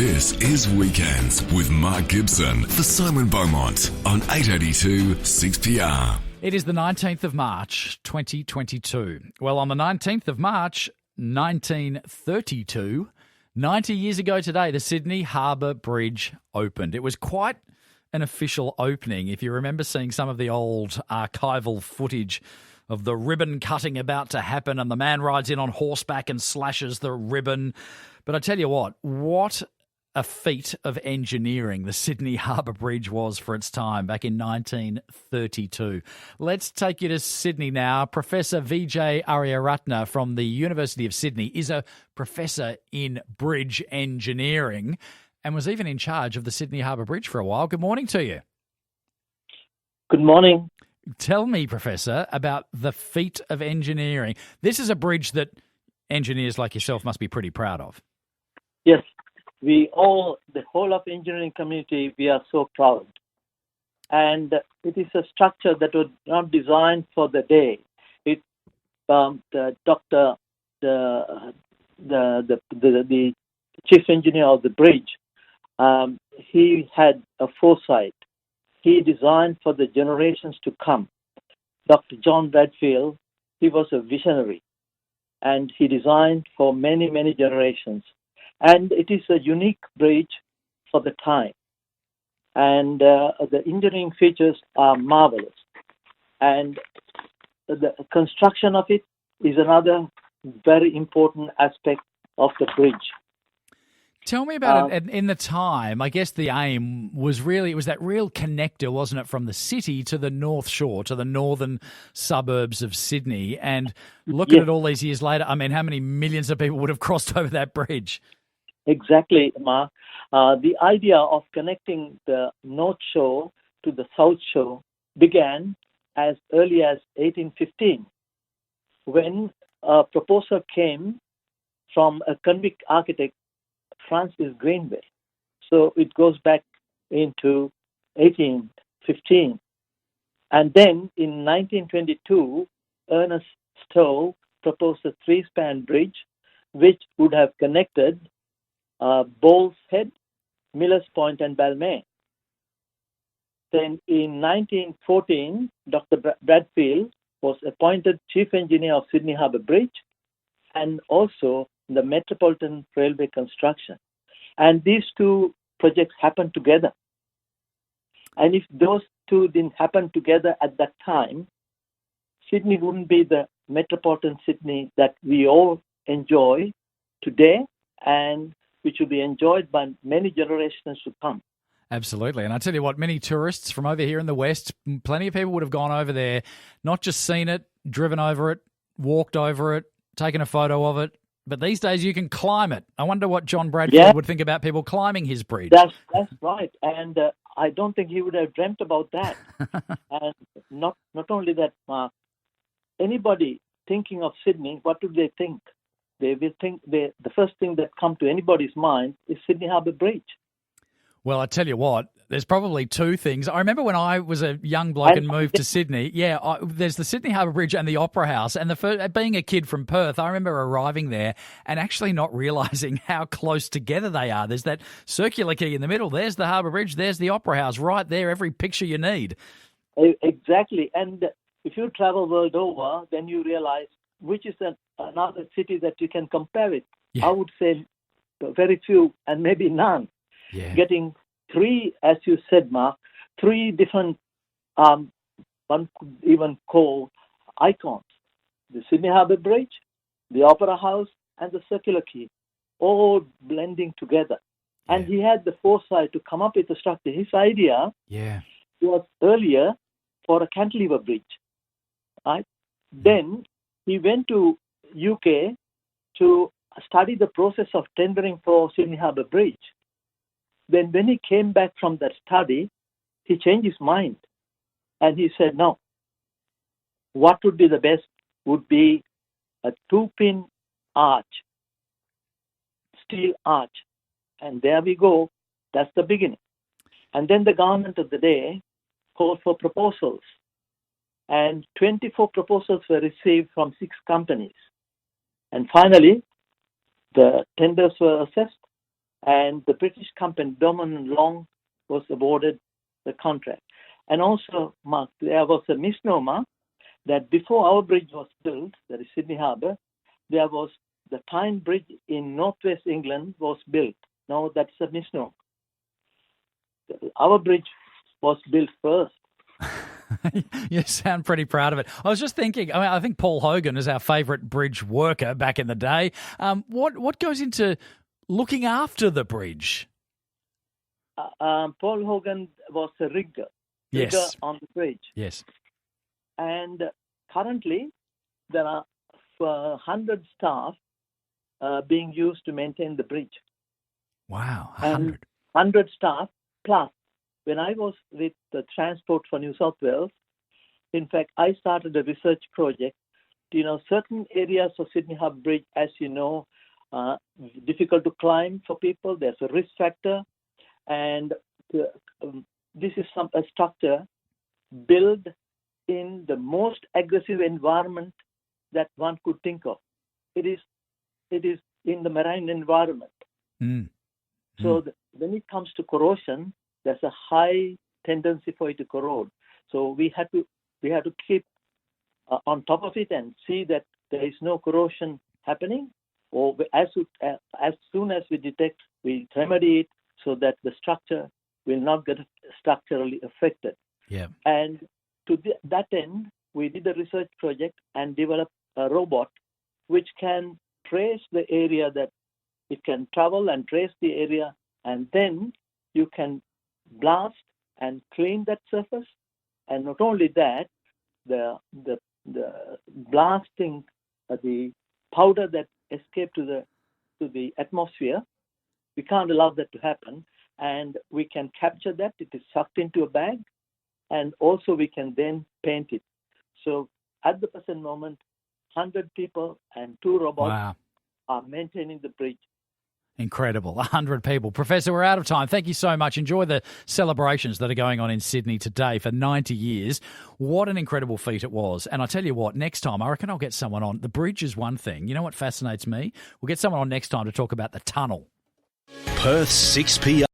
This is Weekends with Mark Gibson for Simon Beaumont on 882 6PR. It is the 19th of March, 2022. Well, on the 19th of March, 1932, 90 years ago today, the Sydney Harbour Bridge opened. It was quite an official opening. If you remember seeing some of the old archival footage of the ribbon cutting about to happen and the man rides in on horseback and slashes the ribbon. But I tell you what a feat of engineering the Sydney Harbour Bridge was for its time back in 1932. Let's take you to Sydney now. Professor Wije Ariyaratne from the University of Sydney is a professor in bridge engineering and was even in charge of the Sydney Harbour Bridge for a while. Good morning to you. Good morning. Tell me, Professor, about the feat of engineering. This is a bridge that engineers like yourself must be pretty proud of. Yes, the whole of engineering community, we are so proud. And it is a structure that was not designed for the day. The chief engineer of the bridge, he had a foresight. He designed for the generations to come. Dr. John Bradfield, he was a visionary, and he designed for many, many generations. And it is a unique bridge for the time. And the engineering features are marvelous. And the construction of it is another very important aspect of the bridge. Tell me about it. In the time, I guess the aim was it was that real connector, wasn't it, from the city to the North Shore, to the northern suburbs of Sydney. And look at it all these years later. I mean, how many millions of people would have crossed over that bridge? Exactly, Mark. The idea of connecting the North Shore to the South Shore began as early as 1815, when a proposal came from a convict architect, Francis Greenway. So it goes back into 1815. And then in 1922, Ernest Stowe proposed a three-span bridge which would have connected Bowles Head, Millers Point, and Balmain. Then in 1914, Dr. Bradfield was appointed Chief Engineer of Sydney Harbour Bridge and also the Metropolitan Railway construction. And these two projects happened together. And if those two didn't happen together at that time, Sydney wouldn't be the metropolitan Sydney that we all enjoy today and which will be enjoyed by many generations to come. Absolutely. And I tell you what, many tourists from over here in the West, plenty of people would have gone over there, not just seen it, driven over it, walked over it, taken a photo of it, but these days you can climb it. I wonder what John Bradfield would think about people climbing his bridge. That's right. And I don't think he would have dreamt about that. And not only that, Mark, anybody thinking of Sydney, what do they think? They will think the first thing that comes to anybody's mind is Sydney Harbour Bridge. Well, I tell you what, there's probably two things. I remember when I was a young bloke and moved to Sydney, there's the Sydney Harbour Bridge and the Opera House. And being a kid from Perth, I remember arriving there and actually not realising how close together they are. There's that circular quay in the middle. There's the Harbour Bridge. There's the Opera House right there, every picture you need. Exactly. And if you travel world over, then you realise which is another city that you can compare it. Yeah. I would say very few and maybe none. Yeah. Getting three, as you said, Mark, three different, one could even call icons. The Sydney Harbour Bridge, the Opera House, and the Circular Quay, all blending together. Yeah. And he had the foresight to come up with a structure. His idea was earlier for a cantilever bridge. Right? Then he went to UK to study the process of tendering for Sydney Harbour Bridge. Then when he came back from that study, he changed his mind. And he said, no, what would be the best would be a two-pin arch, steel arch. And there we go. That's the beginning. And then the government of the day called for proposals. And 24 proposals were received from 6 companies. And finally, the tenders were assessed and the British company Dorman and Long was awarded the contract. And also, Mark, there was a misnomer that before our bridge was built, that is Sydney Harbour, there was the Tyne Bridge in northwest England was built. No, that's a misnomer. Our bridge was built first. You sound pretty proud of it. I was just thinking, I think Paul Hogan is our favourite bridge worker back in the day. What goes into looking after the bridge? Paul Hogan was a rigger on the bridge. Yes. And currently, there are 100 staff being used to maintain the bridge. Wow, 100. 100 staff plus. When I was with the Transport for New South Wales, in fact, I started a research project. Certain areas of Sydney Harbour Bridge, as you know, difficult to climb for people. There's a risk factor. And this is a structure built in the most aggressive environment that one could think of. It is in the marine environment. So when it comes to corrosion, there's a high tendency for it to corrode. So we had to keep on top of it and see that there is no corrosion happening. Or as soon as we detect, we remedy it so that the structure will not get structurally affected. Yeah. And to that end, we did a research project and developed a robot which can trace the area, that it can travel and trace the area, and then you can blast and clean that surface. And not only that, the blasting, the powder that escaped to the atmosphere, we can't allow that to happen, and we can capture that. It is sucked into a bag, and also we can then paint it. So at the present moment, 100 people and 2 robots are maintaining the bridge. Incredible. 100 people. Professor, we're out of time. Thank you so much. Enjoy the celebrations that are going on in Sydney today for 90 years. What an incredible feat it was. And I tell you what, next time, I reckon I'll get someone on. The bridge is one thing. You know what fascinates me? We'll get someone on next time to talk about the tunnel. Perth 6 p.m.